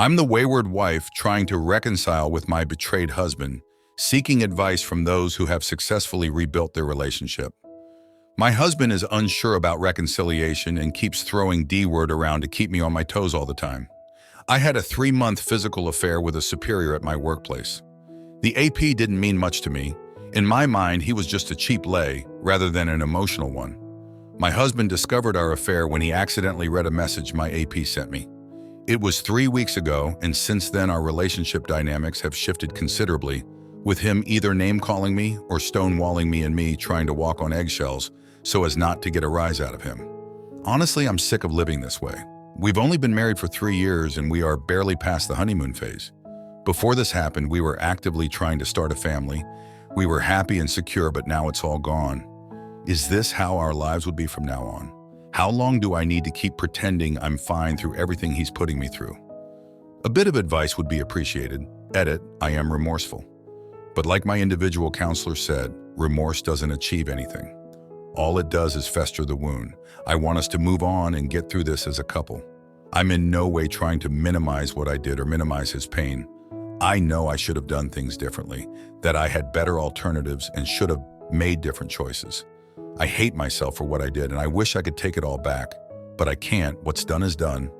I'm the wayward wife trying to reconcile with my betrayed husband, seeking advice from those who have successfully rebuilt their relationship. My husband is unsure about reconciliation and keeps throwing D-word around to keep me on my toes all the time. I had a 3-month physical affair with a superior at my workplace. The AP didn't mean much to me. In my mind, he was just a cheap lay rather than an emotional one. My husband discovered our affair when he accidentally read a message my AP sent me. It was 3 weeks ago, and since then our relationship dynamics have shifted considerably, with him either name-calling me or stonewalling me and me trying to walk on eggshells so as not to get a rise out of him. Honestly, I'm sick of living this way. We've only been married for 3 years and we are barely past the honeymoon phase. Before this happened, we were actively trying to start a family. We were happy and secure, but now it's all gone. Is this how our lives would be from now on? How long do I need to keep pretending I'm fine through everything he's putting me through? A bit of advice would be appreciated. Edit, I am remorseful. But like my individual counselor said, remorse doesn't achieve anything. All it does is fester the wound. I want us to move on and get through this as a couple. I'm in no way trying to minimize what I did or minimize his pain. I know I should have done things differently, that I had better alternatives and should have made different choices. I hate myself for what I did and I wish I could take it all back, but I can't. What's done is done.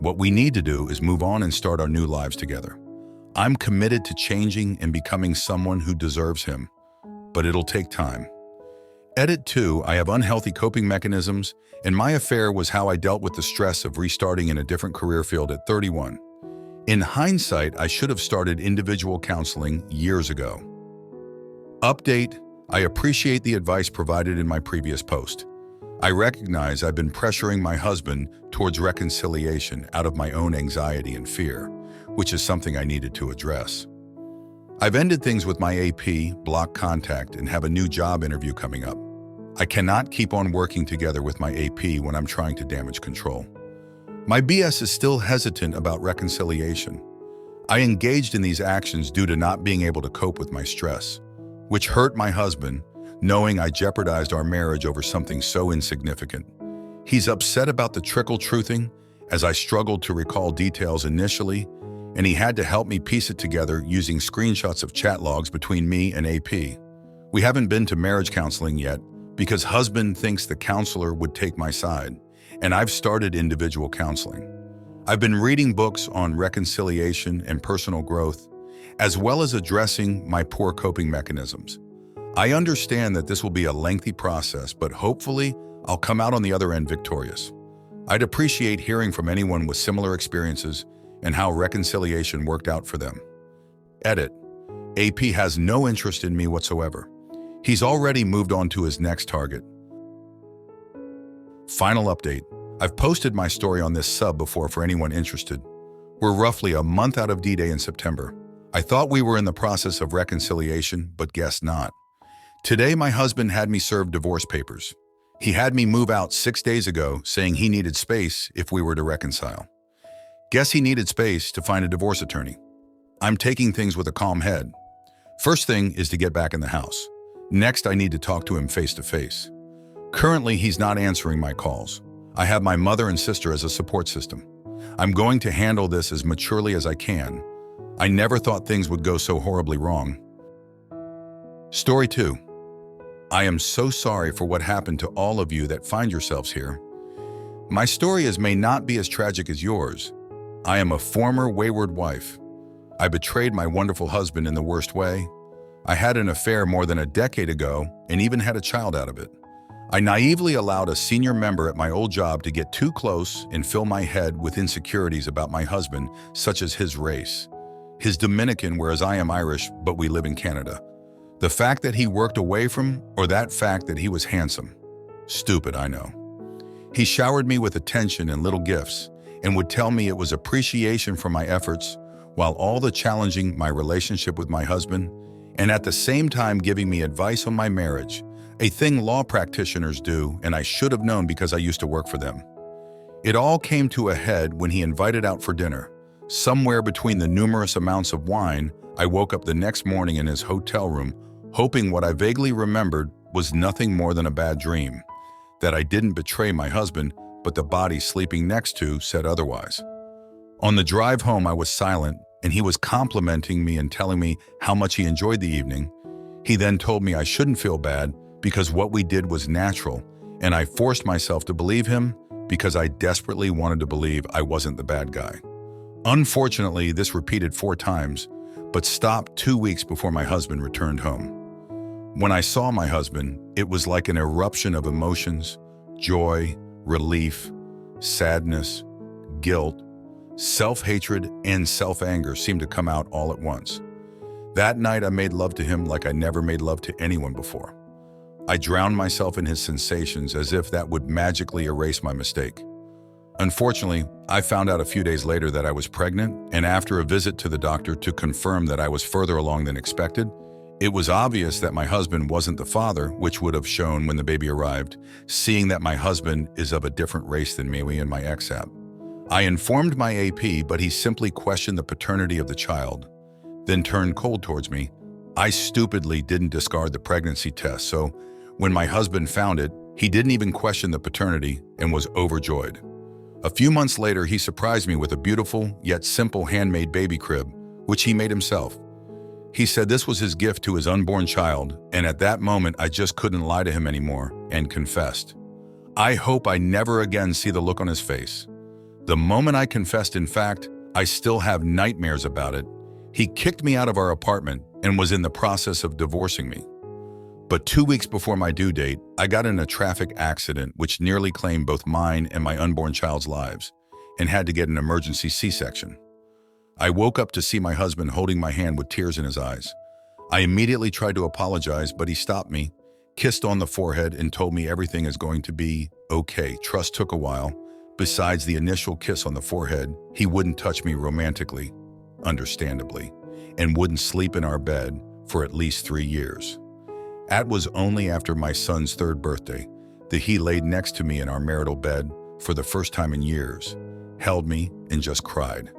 What we need to do is move on and start our new lives together. I'm committed to changing and becoming someone who deserves him, but it'll take time. Edit 2, I have unhealthy coping mechanisms, and my affair was how I dealt with the stress of restarting in a different career field at 31. In hindsight, I should have started individual counseling years ago. Update, I appreciate the advice provided in my previous post. I recognize I've been pressuring my husband towards reconciliation out of my own anxiety and fear, which is something I needed to address. I've ended things with my AP, blocked contact, and have a new job interview coming up. I cannot keep on working together with my AP when I'm trying to damage control. My BS is still hesitant about reconciliation. I engaged in these actions due to not being able to cope with my stress, which hurt my husband, knowing I jeopardized our marriage over something so insignificant. He's upset about the trickle-truthing as I struggled to recall details initially, and he had to help me piece it together using screenshots of chat logs between me and AP. We haven't been to marriage counseling yet because husband thinks the counselor would take my side, and I've started individual counseling. I've been reading books on reconciliation and personal growth, as well as addressing my poor coping mechanisms. I understand that this will be a lengthy process, but hopefully I'll come out on the other end victorious. I'd appreciate hearing from anyone with similar experiences and how reconciliation worked out for them. Edit, AP has no interest in me whatsoever. He's already moved on to his next target. Final update, I've posted my story on this sub before for anyone interested. We're roughly a month out of D-Day in September. I thought we were in the process of reconciliation, but guess not. Today, my husband had me serve divorce papers. He had me move out 6 days ago, saying he needed space if we were to reconcile. Guess he needed space to find a divorce attorney. I'm taking things with a calm head. First thing is to get back in the house. Next, I need to talk to him face to face. Currently, he's not answering my calls. I have my mother and sister as a support system. I'm going to handle this as maturely as I can. I never thought things would go so horribly wrong. Story 2. I am so sorry for what happened to all of you that find yourselves here. My story may not be as tragic as yours. I am a former wayward wife. I betrayed my wonderful husband in the worst way. I had an affair more than a decade ago and even had a child out of it. I naively allowed a senior member at my old job to get too close and fill my head with insecurities about my husband, such as his race. He's Dominican, whereas I am Irish, but we live in Canada. The fact that he worked away from, or that fact that he was handsome. Stupid, I know. He showered me with attention and little gifts, and would tell me it was appreciation for my efforts, while all the challenging my relationship with my husband, and at the same time giving me advice on my marriage, a thing law practitioners do, and I should have known because I used to work for them. It all came to a head when he invited out for dinner. Somewhere between the numerous amounts of wine, I woke up the next morning in his hotel room, hoping what I vaguely remembered was nothing more than a bad dream, that I didn't betray my husband, but the body sleeping next to said otherwise. On the drive home, I was silent, and he was complimenting me and telling me how much he enjoyed the evening. He then told me I shouldn't feel bad because what we did was natural, and I forced myself to believe him because I desperately wanted to believe I wasn't the bad guy. Unfortunately, this repeated 4 times, but stopped 2 weeks before my husband returned home. When I saw my husband, it was like an eruption of emotions: joy, relief, sadness, guilt, self-hatred, and self-anger seemed to come out all at once. That night, I made love to him like I never made love to anyone before. I drowned myself in his sensations as if that would magically erase my mistake. Unfortunately, I found out a few days later that I was pregnant, and after a visit to the doctor to confirm that I was further along than expected, it was obvious that my husband wasn't the father, which would have shown when the baby arrived, seeing that my husband is of a different race than me and my ex have. I informed my AP, but he simply questioned the paternity of the child, then turned cold towards me. I stupidly didn't discard the pregnancy test, so when my husband found it, he didn't even question the paternity and was overjoyed. A few months later, he surprised me with a beautiful yet simple handmade baby crib, which he made himself. He said this was his gift to his unborn child, and at that moment, I just couldn't lie to him anymore and confessed. I hope I never again see the look on his face. The moment I confessed, in fact, I still have nightmares about it. He kicked me out of our apartment and was in the process of divorcing me. But 2 weeks before my due date, I got in a traffic accident which nearly claimed both mine and my unborn child's lives, and had to get an emergency C-section. I woke up to see my husband holding my hand with tears in his eyes. I immediately tried to apologize, but he stopped me, kissed on the forehead, and told me everything is going to be okay. Trust took a while. Besides the initial kiss on the forehead, he wouldn't touch me romantically, understandably, and wouldn't sleep in our bed for at least 3 years. It was only after my son's 3rd birthday that he laid next to me in our marital bed for the first time in years, held me, and just cried.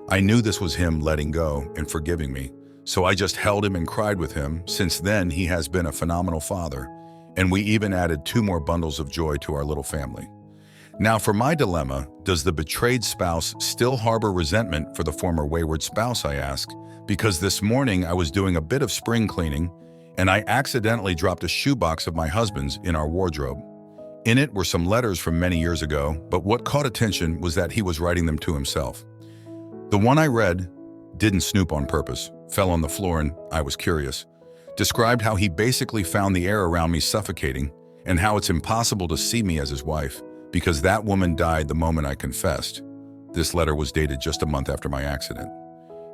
I knew this was him letting go and forgiving me, so I just held him and cried with him. Since then, he has been a phenomenal father, and we even added 2 more bundles of joy to our little family. Now, for my dilemma, does the betrayed spouse still harbor resentment for the former wayward spouse, I ask, because this morning I was doing a bit of spring cleaning and I accidentally dropped a shoebox of my husband's in our wardrobe. In it were some letters from many years ago, but what caught attention was that he was writing them to himself. The one I read didn't snoop on purpose, fell on the floor, and I was curious. Described how he basically found the air around me suffocating and how it's impossible to see me as his wife because that woman died the moment I confessed. This letter was dated just a month after my accident.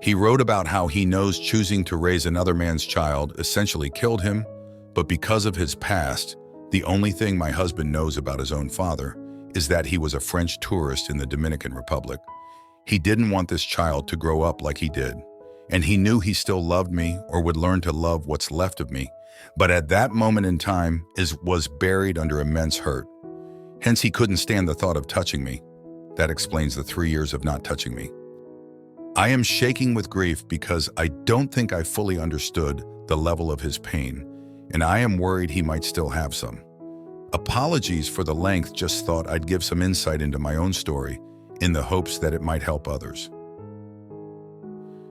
He wrote about how he knows choosing to raise another man's child essentially killed him, but because of his past, the only thing my husband knows about his own father is that he was a French tourist in the Dominican Republic. He didn't want this child to grow up like he did, and he knew he still loved me or would learn to love what's left of me, but at that moment in time was buried under immense hurt. Hence, he couldn't stand the thought of touching me. That explains the 3 years of not touching me. I am shaking with grief because I don't think I fully understood the level of his pain, and I am worried he might still have some. Apologies for the length, just thought I'd give some insight into my own story in the hopes that it might help others.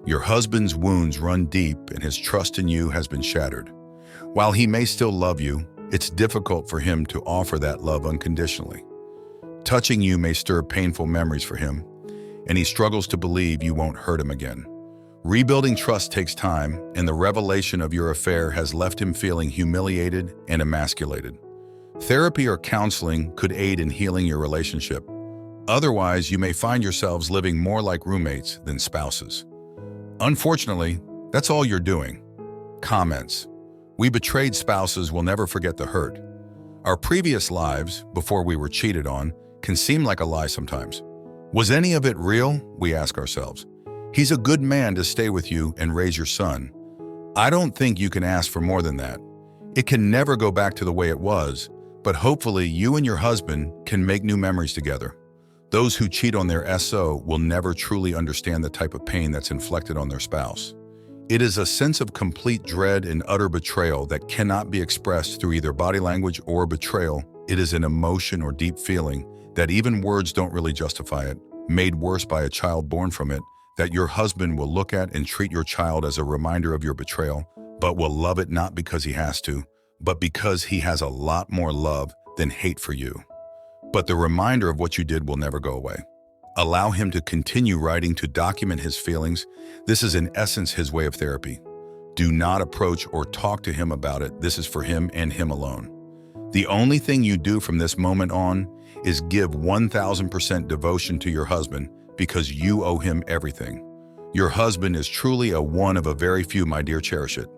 Your husband's wounds run deep and his trust in you has been shattered. While he may still love you, it's difficult for him to offer that love unconditionally. Touching you may stir painful memories for him, and he struggles to believe you won't hurt him again. Rebuilding trust takes time, and the revelation of your affair has left him feeling humiliated and emasculated. Therapy or counseling could aid in healing your relationship. Otherwise, you may find yourselves living more like roommates than spouses. Unfortunately, that's all you're doing. Comments. We betrayed spouses will never forget the hurt. Our previous lives, before we were cheated on, can seem like a lie sometimes. Was any of it real? We ask ourselves. He's a good man to stay with you and raise your son. I don't think you can ask for more than that. It can never go back to the way it was, but hopefully you and your husband can make new memories together. Those who cheat on their SO will never truly understand the type of pain that's inflicted on their spouse. It is a sense of complete dread and utter betrayal that cannot be expressed through either body language or betrayal. It is an emotion or deep feeling that even words don't really justify it. made worse by a child born from it, that your husband will look at and treat your child as a reminder of your betrayal, but will love it not because he has to, but because he has a lot more love than hate for you. But the reminder of what you did will never go away. Allow him to continue writing to document his feelings. This is in essence his way of therapy. Do not approach or talk to him about it. This is for him and him alone. The only thing you do from this moment on is give 1000% devotion to your husband because you owe him everything. Your husband is truly a one of a very few, my dear. Cherish it.